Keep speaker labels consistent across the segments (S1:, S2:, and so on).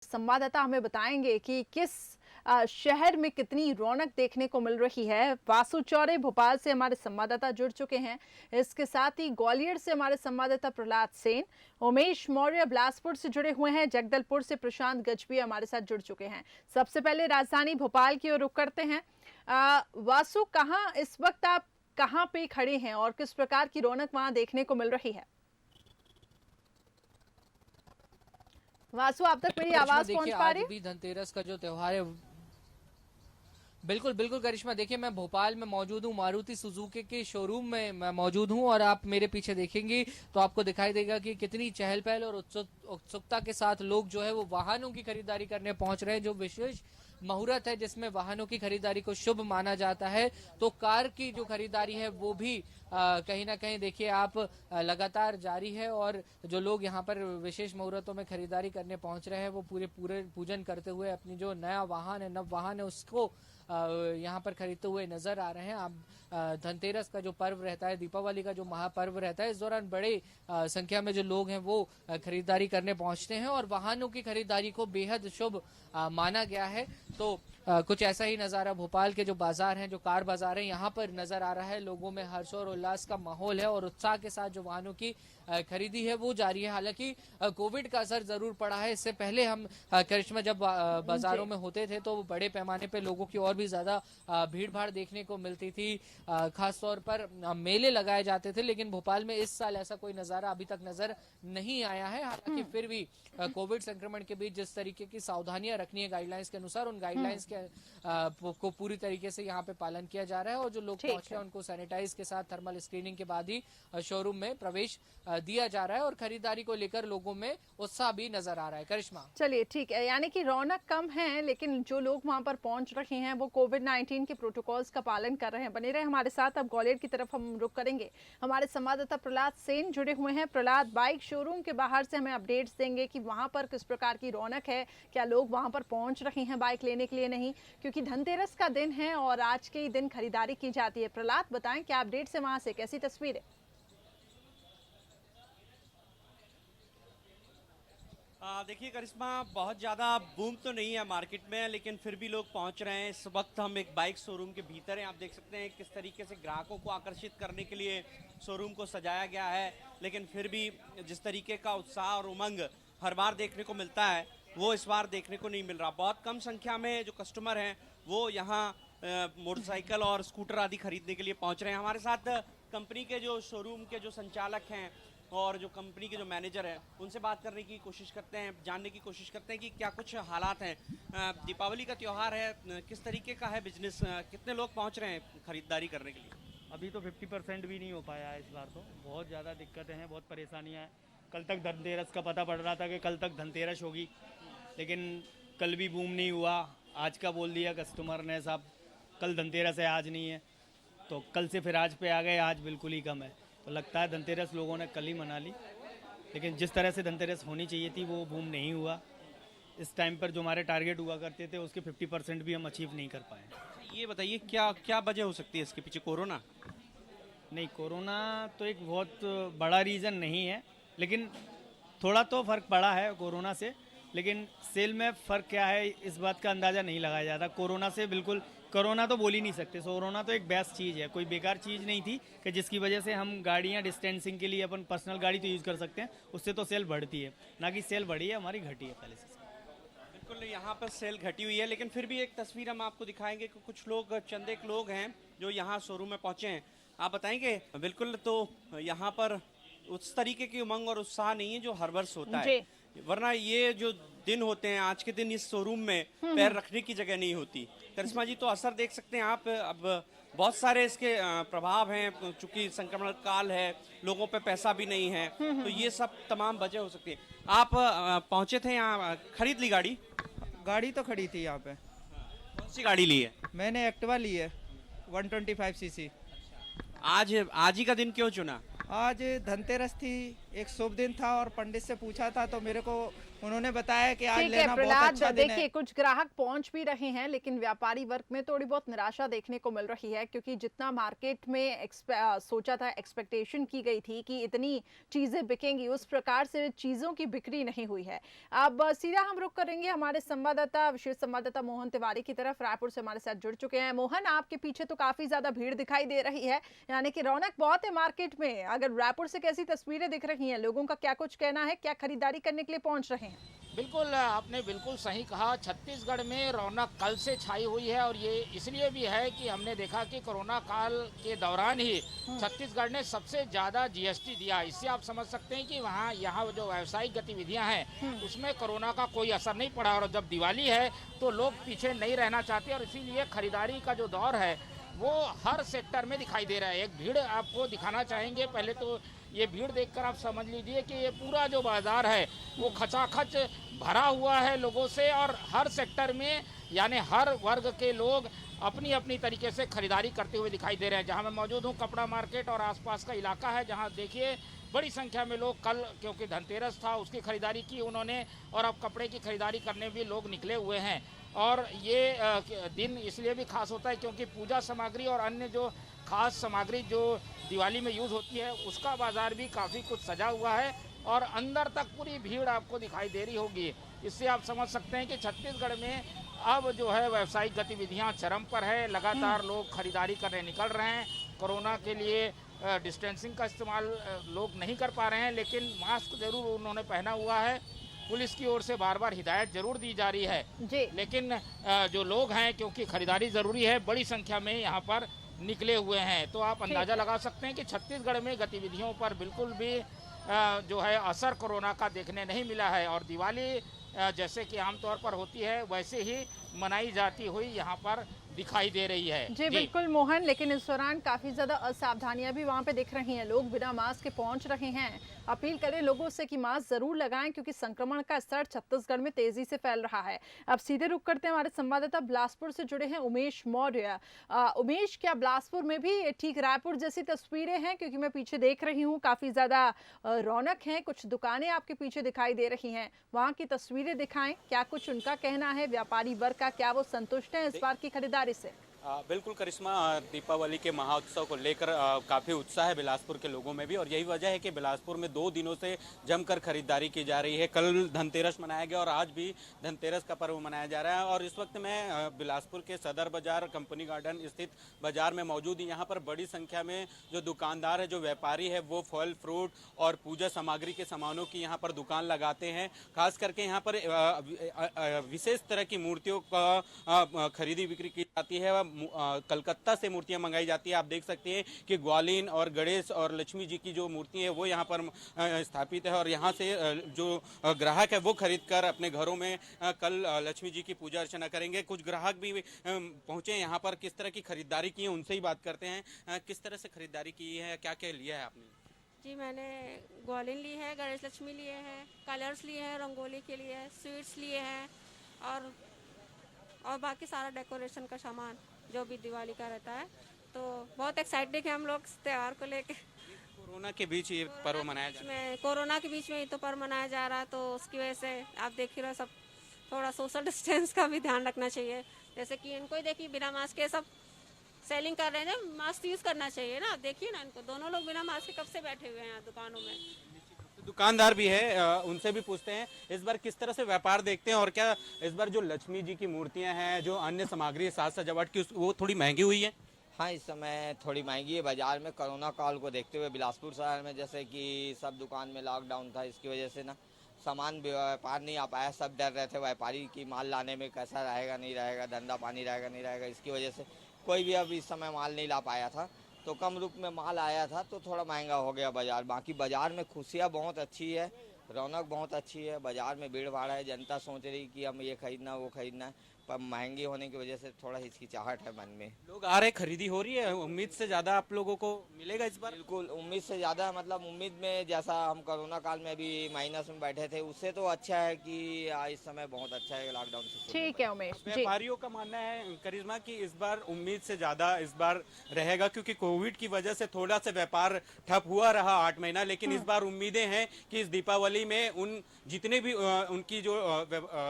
S1: संवाददाता हमें बताएंगे कि किस शहर में कितनी रौनक देखने को मिल रही है। वासु चौरे भोपाल से हमारे संवाददाता जुड़ चुके हैं। इसके साथ ही ग्वालियर से हमारे संवाददाता प्रहलाद सेन, उमेश मौर्य बिलासपुर से जुड़े हुए हैं, जगदलपुर से प्रशांत गजबी हमारे साथ जुड़ चुके हैं। सबसे पहले राजधानी भोपाल की ओर रुख करते हैं। वासु, कहाँ इस वक्त आप कहाँ पे खड़े हैं और किस प्रकार की रौनक वहां देखने को मिल रही है? वासु, आप तक मेरी आवाज पहुंच पा रही है?
S2: भी धनतेरस का जो त्योहार है, बिल्कुल बिल्कुल करिश्मा, देखिए मैं भोपाल में मौजूद हूँ, मारुति सुजुकी के शोरूम में मैं मौजूद हूँ और आप मेरे पीछे देखेंगे तो आपको दिखाई देगा कि कितनी चहल पहल और उत्सुकता के साथ लोग जो है वो वाहनों की खरीदारी करने पहुंच रहे हैं। जो विशेष मुहूर्त है जिसमें वाहनों की खरीदारी को शुभ माना जाता है, तो कार की जो खरीदारी है वो भी कहीं ना कहीं देखिए आप लगातार जारी है। और जो लोग यहाँ पर विशेष मुहूर्तों में खरीदारी करने पहुंच रहे हैं वो पूरे पूजन करते हुए अपनी जो नया वाहन है, नव वाहन है, उसको यहाँ पर खरीदते हुए नजर आ रहे हैं। आप धनतेरस का जो पर्व रहता है, दीपावली का जो महापर्व रहता है, इस दौरान बड़े संख्या में जो लोग हैं वो खरीदारी करने पहुंचते हैं और वाहनों की खरीदारी को बेहद शुभ माना गया है। तो कुछ ऐसा ही नजारा भोपाल के जो बाजार हैं, जो कार बाजार हैं, यहाँ पर नजर आ रहा है। लोगों में हर्ष और उल्लास का माहौल है और उत्साह के साथ जो वाहनों की खरीदी है वो जारी है। हालांकि कोविड का असर जरूर पड़ा है। इससे पहले हम करिश्मा जब बाजारों में होते थे तो बड़े पैमाने पे लोगों की और भी ज्यादा भीड़ भाड़ देखने को मिलती थी। खास तौर पर मेले लगाए जाते थे, लेकिन भोपाल में इस साल ऐसा कोई नजारा अभी तक नजर नहीं आया है। हालांकि फिर भी कोविड संक्रमण के बीच जिस तरीके की सावधानियां रखनी है गाइडलाइंस के अनुसार, उन गाइडलाइंस के को पूरी तरीके से यहाँ पे पालन किया जा रहा है और जो लोग पहुंच रहे हैं उनको सैनिटाइज के साथ थर्मल स्क्रीनिंग के बाद ही शोरूम में प्रवेश दिया जा रहा है और खरीदारी को लेकर लोगों में उत्साह भी नजर आ रहा है। करिश्मा,
S1: चलिए ठीक है, यानी कि रौनक कम है लेकिन जो लोग वहां पर पहुंच रहे हैं वो कोविड-19 के प्रोटोकॉल्स का पालन कर रहे हैं। बने रहे हमारे साथ। अब ग्वालियर की तरफ हम रुख करेंगे। हमारे संवाददाता प्रहलाद सेन जुड़े हुए हैं। प्रहलाद, बाइक शोरूम के बाहर से हमें अपडेट्स देंगे कि वहां पर किस प्रकार की रौनक है, क्या लोग वहां पर पहुंच रहे हैं बाइक लेने के लिए? नहीं, क्योंकि धनतेरस का दिन है और आज के ही दिन खरीदारी की जाती है। प्रहलाद, बताएं क्या अपडेट्स है वहां से, कैसी तस्वीर है?
S3: देखिए करिश्मा, बहुत ज़्यादा बूम तो नहीं है मार्केट में, लेकिन फिर भी लोग पहुंच रहे हैं। इस वक्त हम एक बाइक शोरूम के भीतर हैं। आप देख सकते हैं किस तरीके से ग्राहकों को आकर्षित करने के लिए शोरूम को सजाया गया है, लेकिन फिर भी जिस तरीके का उत्साह और उमंग हर बार देखने को मिलता है वो इस बार देखने को नहीं मिल रहा। बहुत कम संख्या में जो कस्टमर हैं वो यहाँ मोटरसाइकिल और स्कूटर आदि खरीदने के लिए पहुँच रहे हैं। हमारे साथ कंपनी के जो शोरूम के जो संचालक हैं और जो कंपनी के जो मैनेजर हैं उनसे बात करने की कोशिश करते हैं, जानने की कोशिश करते हैं कि क्या कुछ हालात हैं। दीपावली का त्यौहार है, किस तरीके का है बिजनेस, कितने लोग पहुंच रहे हैं खरीदारी करने के लिए?
S4: अभी तो 50% भी नहीं हो पाया है इस बार। तो बहुत ज़्यादा दिक्कतें हैं, बहुत परेशानियां हैं। कल तक धनतेरस का पता पड़ रहा था कि कल तक धनतेरस होगी, लेकिन कल भी बूम नहीं हुआ। आज का बोल दिया कस्टमर ने, साहब कल धनतेरस है आज नहीं है, तो कल से फिर आज पे आ गए, आज बिल्कुल ही कम है। तो लगता है धनतेरस लोगों ने कल ही मना ली, लेकिन जिस तरह से धनतेरस होनी चाहिए थी वो बूम नहीं हुआ। इस टाइम पर जो हमारे टारगेट हुआ करते थे उसके 50% भी हम अचीव नहीं कर पाए।
S3: ये बताइए क्या क्या वजह हो सकती है इसके पीछे? कोरोना?
S4: नहीं, कोरोना तो एक बहुत बड़ा रीज़न नहीं है, लेकिन थोड़ा तो फ़र्क पड़ा है कोरोना से। लेकिन सेल में फ़र्क क्या है इस बात का अंदाज़ा नहीं लगाया जाता। कोरोना से बिल्कुल, कोरोना तो बोल ही नहीं सकते। कोरोना तो एक बेस्ट चीज़ है, कोई बेकार चीज़ नहीं थी कि जिसकी वजह से हम गाड़ियाँ डिस्टेंसिंग के लिए अपन पर्सनल गाड़ी तो यूज़ कर सकते हैं, उससे तो सेल बढ़ती है, ना कि सेल बढ़ी है हमारी, घटी है पहले से।
S3: बिल्कुल, यहाँ पर सेल घटी हुई है, लेकिन फिर भी एक तस्वीर हम आपको दिखाएंगे कि कुछ लोग, चंद एक लोग हैं जो यहाँ शोरूम में पहुँचे हैं। आप बताएंगे? बिल्कुल, तो यहाँ पर उस तरीके की उमंग और उत्साह नहीं है जो हर वर्ष होता है, वरना ये जो दिन होते हैं, आज के दिन इस शोरूम में पैर रखने की जगह नहीं होती। करिश्मा जी, तो असर देख सकते हैं आप। अब बहुत सारे इसके प्रभाव हैं, चूंकि संक्रमण काल है, लोगों पे पैसा भी नहीं है, तो ये सब तमाम वजह हो सकती है। आप पहुंचे थे यहाँ, खरीद ली गाड़ी?
S5: गाड़ी तो खड़ी थी यहाँ पे।
S3: कौन सी गाड़ी ली है?
S5: मैंने एक्टिवा ली है 125 सीसी।
S3: आज ही का दिन क्यों चुना?
S5: आज धनतेरस थी, एक शुभ दिन था और पंडित से पूछा था तो मेरे को उन्होंने बताया कि आज
S1: ठीक है
S5: लेना बहुत
S1: प्रहलाद,
S5: अच्छा दिन
S1: देखिए
S5: है।
S1: कुछ ग्राहक पहुंच भी रहे हैं लेकिन व्यापारी वर्ग में थोड़ी बहुत निराशा देखने को मिल रही है, क्योंकि जितना मार्केट में सोचा था, एक्सपेक्टेशन की गई थी कि इतनी चीजें बिकेंगी, उस प्रकार से चीजों की बिक्री नहीं हुई है। अब सीधा हम रुख करेंगे हमारे संवाददाता, विशेष संवाददाता मोहन तिवारी की तरफ। रायपुर से हमारे साथ जुड़ चुके हैं। मोहन, आपके पीछे तो काफी ज्यादा भीड़ दिखाई दे रही है, यानी कि रौनक बहुत है मार्केट में। अगर रायपुर से कैसी तस्वीरें दिख रही हैं, लोगों का क्या कुछ कहना है, क्या खरीदारी करने के लिए पहुंच रहे हैं?
S6: बिल्कुल, आपने बिल्कुल सही कहा। छत्तीसगढ़ में रौनक कल से छाई हुई है और ये इसलिए भी है कि हमने देखा कि कोरोना काल के दौरान ही छत्तीसगढ़ ने सबसे ज़्यादा जीएसटी दिया। इससे आप समझ सकते हैं कि यहाँ जो व्यावसायिक गतिविधियां हैं उसमें कोरोना का कोई असर नहीं पड़ा। और जब दिवाली है तो लोग पीछे नहीं रहना चाहते और इसीलिए खरीदारी का जो दौर है वो हर सेक्टर में दिखाई दे रहा है। एक भीड़ आपको दिखाना चाहेंगे। पहले तो ये भीड़ देखकर आप समझ लीजिए कि ये पूरा जो बाजार है वो खचाखच भरा हुआ है लोगों से और हर सेक्टर में यानी हर वर्ग के लोग अपनी अपनी तरीके से खरीदारी करते हुए दिखाई दे रहे हैं। जहां मैं मौजूद हूं कपड़ा मार्केट और आसपास का इलाका है, जहां देखिए बड़ी संख्या में लोग कल क्योंकि धनतेरस था उसकी खरीदारी की उन्होंने और अब कपड़े की खरीदारी करने भी लोग निकले हुए हैं। और ये दिन इसलिए भी खास होता है क्योंकि पूजा सामग्री और अन्य जो खास सामग्री जो दिवाली में यूज़ होती है उसका बाजार भी काफ़ी कुछ सजा हुआ है और अंदर तक पूरी भीड़ आपको दिखाई दे रही होगी। इससे आप समझ सकते हैं कि छत्तीसगढ़ में अब जो है व्यावसायिक गतिविधियां चरम पर है। लगातार लोग खरीदारी करने निकल रहे हैं। कोरोना के लिए डिस्टेंसिंग का इस्तेमाल लोग नहीं कर पा रहे हैं, लेकिन मास्क जरूर उन्होंने पहना हुआ है। पुलिस की ओर से बार बार हिदायत जरूर दी जा रही है
S1: जी।
S6: लेकिन जो लोग हैं क्योंकि खरीदारी ज़रूरी है बड़ी संख्या में यहाँ पर निकले हुए हैं। तो आप अंदाज़ा लगा सकते हैं कि छत्तीसगढ़ में गतिविधियों पर बिल्कुल भी जो है असर कोरोना का देखने नहीं मिला है और दिवाली जैसे कि आमतौर पर होती है वैसे ही मनाई जाती हुई यहाँ पर दिखाई दे रही है।
S1: जी बिल्कुल मोहन, लेकिन इस दौरान काफी ज्यादा असावधानियां भी वहां पे दिख रही हैं। लोग बिना मास्क के पहुंच रहे हैं। अपील करें लोगों से कि मास्क जरूर लगाएं क्योंकि संक्रमण का स्तर छत्तीसगढ़ में तेजी से फैल रहा है। अब सीधे रुक करते हैं, हमारे संवाददाता बिलासपुर से जुड़े हैं उमेश मौर्य। उमेश, क्या बिलासपुर में भी ठीक रायपुर जैसी तस्वीरें हैं? क्योंकि मैं पीछे देख रही हूँ काफी ज्यादा रौनक है, कुछ दुकानें आपके पीछे दिखाई दे रही हैं। वहाँ की तस्वीरें दिखाएं, क्या कुछ उनका कहना है, व्यापारी वर्ग का, क्या वो संतुष्ट है इस बार की खरीदारी से?
S3: बिल्कुल करिश्मा, दीपावली के महाउत्सव को लेकर काफ़ी उत्साह है बिलासपुर के लोगों में भी और यही वजह है कि बिलासपुर में 2 दिनों से जमकर खरीदारी की जा रही है। कल धनतेरस मनाया गया और आज भी धनतेरस का पर्व मनाया जा रहा है और इस वक्त मैं बिलासपुर के सदर बाजार कंपनी गार्डन स्थित बाजार में मौजूद हूँ। यहाँ पर बड़ी संख्या में जो दुकानदार है, जो व्यापारी है, वो फल फ्रूट और पूजा सामग्री के सामानों की यहाँ पर दुकान लगाते हैं। खास करके यहाँ पर विशेष तरह की मूर्तियों का खरीदी बिक्री की जाती है। कलकत्ता से मूर्तियां मंगाई जाती है। आप देख सकते हैं कि ग्वालिन और गणेश और लक्ष्मी जी की जो मूर्ति है वो यहाँ पर स्थापित है और यहाँ से जो ग्राहक है वो खरीद कर अपने घरों में कल लक्ष्मी जी की पूजा अर्चना करेंगे। कुछ ग्राहक भी पहुंचे यहाँ पर, किस तरह की खरीदारी की है उनसे ही बात करते हैं। किस तरह से खरीदारी की है, क्या क्या लिया है आपने?
S7: जी, मैंने ग्वालिन ली है, गणेश लक्ष्मी लिए हैं, कलर्स लिए हैं, रंगोली के लिए स्वीट्स लिए हैं और बाकी सारा डेकोरेशन का सामान जो भी दिवाली का रहता है। तो बहुत एक्साइटेड है हम लोग इस त्यौहार को लेके।
S3: कोरोना के बीच ये पर्व मनाया जा रहा है।
S7: कोरोना के बीच में ये तो पर्व मनाया जा रहा है, तो उसकी वजह से आप देख ही रहे हो, सब थोड़ा सोशल डिस्टेंस का भी ध्यान रखना चाहिए। जैसे कि इनको ही देखिए बिना मास्क के सब सेलिंग कर रहे हैं। मास्क यूज़ करना चाहिए ना, देखिए ना इनको, दोनों लोग बिना मास्क के कब से बैठे हुए हैं यहाँ दुकानों में।
S3: दुकानदार भी है, उनसे भी पूछते हैं इस बार किस तरह से व्यापार देखते हैं और क्या इस बार जो लक्ष्मी जी की मूर्तियां हैं, जो अन्य सामग्री साज सजावट की, वो थोड़ी महंगी हुई है?
S8: हाँ, इस समय थोड़ी महंगी है बाजार में। कोरोना काल को देखते हुए बिलासपुर शहर में जैसे कि सब दुकान में लॉकडाउन था, इसकी वजह से ना सामान व्यापार नहीं आ पाया। सब डर रहे थे व्यापारी की माल लाने में कैसा रहेगा नहीं रहेगा, धंधा पानी रहेगा नहीं रहेगा। इसकी वजह से कोई भी अब इस समय माल नहीं ला पाया था, तो कम रूप में माल आया था तो थोड़ा महंगा हो गया बाजार। बाकी बाजार में खुशियाँ बहुत अच्छी है, रौनक बहुत अच्छी है। बाजार में भीड़ भाड़ है, जनता सोच रही कि हम ये खरीदना वो खरीदना है, पर महंगी होने की वजह से थोड़ा हिचकिचाहट है मन में।
S3: लोग आ रहे, खरीदी हो रही है, उम्मीद से ज्यादा आप लोगों को मिलेगा इस बार?
S8: बिल्कुल उम्मीद से ज़्यादा, मतलब उम्मीद में जैसा हम कोरोना काल में भी माइनस में बैठे थे उससे तो अच्छा है कि इस समय बहुत अच्छा है लॉकडाउन से।
S1: ठीक है उमेश जी।
S3: व्यापारियों का मानना है करिश्मा कि इस बार उम्मीद से ज्यादा इस बार रहेगा क्योंकि कोविड की वजह से थोड़ा सा व्यापार ठप हुआ रहा 8 महीना, लेकिन इस बार उम्मीदें हैं कि इस दीपावली
S9: दीपावली में उन जितने भी उनकी जो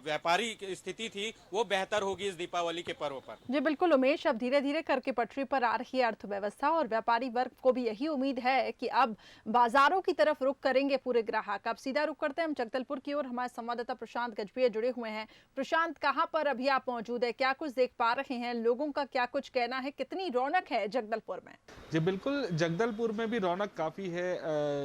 S9: व्यापारी की स्थिति थी वो बेहतर होगी इस दीपावली के पर्व पर।
S1: जी बिल्कुल उमेश, अब धीरे धीरे करके पटरी पर आ रही है अर्थव्यवस्था और व्यापारी वर्ग को भी यही उम्मीद है कि अब बाजारों की तरफ रुख करेंगे पूरे ग्राहक। अब सीधा रुख करते हैं हम जगदलपुर की ओर। हमारे संवाददाता प्रशांत गजभिया जुड़े हुए हैं। प्रशांत, कहां पर अभी आप मौजूद है, क्या कुछ देख पा रहे हैं, लोगों का क्या कुछ कहना है, कितनी रौनक है जगदलपुर में?
S10: जी बिल्कुल, जगदलपुर में भी रौनक काफ़ी है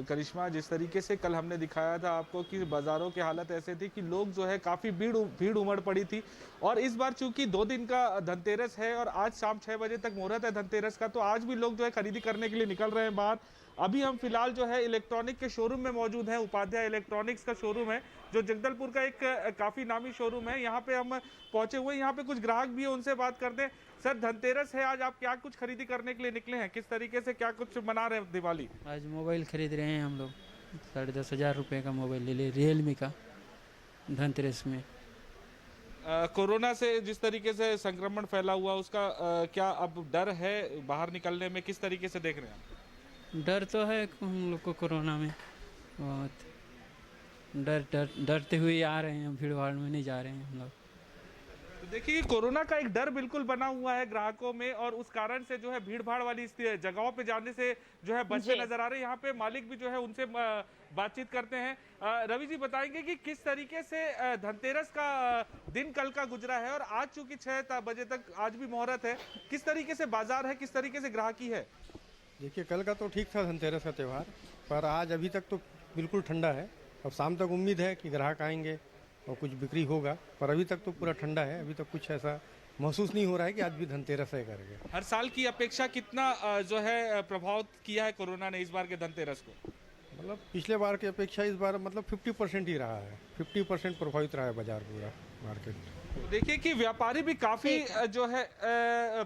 S10: करिश्मा। जिस तरीके से कल हमने दिखाया था आपको कि बाज़ारों की हालत ऐसे थी कि लोग जो है काफ़ी भीड़ उमड़ पड़ी थी। और इस बार चूंकि 2 दिन का धनतेरस है और आज शाम 6 बजे तक मुहूर्त है धनतेरस का, तो आज भी लोग जो है खरीदी करने के लिए निकल रहे हैं बाहर। अभी हम फिलहाल जो है इलेक्ट्रॉनिक के शोरूम में मौजूद हैं। उपाध्याय इलेक्ट्रॉनिक्स का शोरूम है जो जगदलपुर का एक काफ़ी नामी शोरूम है। यहाँ पे हम पहुंचे हुए, यहाँ पे कुछ ग्राहक भी है, उनसे बात करते हैं। सर, धनतेरस है आज, आप क्या कुछ खरीदी करने के लिए निकले हैं? किस तरीके से क्या कुछ मना रहे हैं दिवाली?
S11: आज मोबाइल खरीद रहे हैं हम लोग। 10,500 रुपये का मोबाइल ले लिए, रियलमी का, धनतेरस में।
S10: कोरोना से जिस तरीके से संक्रमण फैला हुआ उसका क्या अब डर है बाहर निकलने में? किस तरीके से देख रहे हैं?
S11: डर तो है हम लोग को कोरोना में, बहुत डरते हुए आ रहे हैं, भीड़ भाड़ में नहीं जा रहे हैं हम लोग।
S10: तो देखिए, कोरोना का एक डर बिल्कुल बना हुआ है ग्राहकों में और उस कारण से जो है भीड़ भाड़ वाली जगहों पे जाने से जो है बचते नजर आ रहे हैं। यहाँ पे मालिक भी जो है उनसे बातचीत करते हैं। रवि जी, बताएंगे कि किस तरीके से धनतेरस का दिन कल का गुजरा है और आज चूंकि 6 बजे तक आज भी मुहूर्त है, किस तरीके से बाजार है, किस तरीके से ग्राहकी है?
S12: देखिए, कल का तो ठीक था धनतेरस का त्यौहार, पर आज अभी तक तो बिल्कुल ठंडा है। अब शाम तक उम्मीद है कि ग्राहक आएंगे और कुछ बिक्री होगा, पर अभी तक तो पूरा ठंडा है। अभी तक कुछ ऐसा महसूस नहीं हो रहा है कि आज भी धनतेरस है करके।
S10: हर साल की अपेक्षा कितना जो है प्रभाव किया है कोरोना ने इस बार के धनतेरस को?
S12: मतलब पिछले बार की अपेक्षा इस बार मतलब 50% ही रहा है। 50% प्रभावित रहा है बाजार, पूरा मार्केट।
S10: देखिए कि व्यापारी भी काफी जो है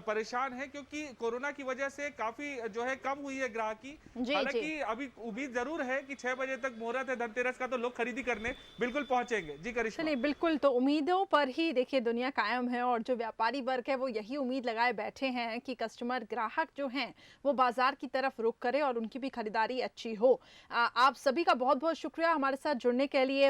S10: परेशान है क्योंकि कोरोना की वजह से काफी जो है कम हुई है ग्राहकी। हालांकि अभी उम्मीद जरूर है कि 6 बजे तक मुहूर्त है धनतेरस का, तो लोग खरीदी करने बिल्कुल पहुंचेंगे। जी करिश्मा।
S1: चलिए बिल्कुल, तो उम्मीदों पर ही देखिए दुनिया कायम है और जो व्यापारी वर्ग है वो यही उम्मीद लगाए बैठे हैं कि कस्टमर ग्राहक जो हैं वो बाजार की तरफ रुख करे और उनकी भी खरीदारी अच्छी हो। आप सभी का बहुत बहुत शुक्रिया हमारे साथ जुड़ने के लिए।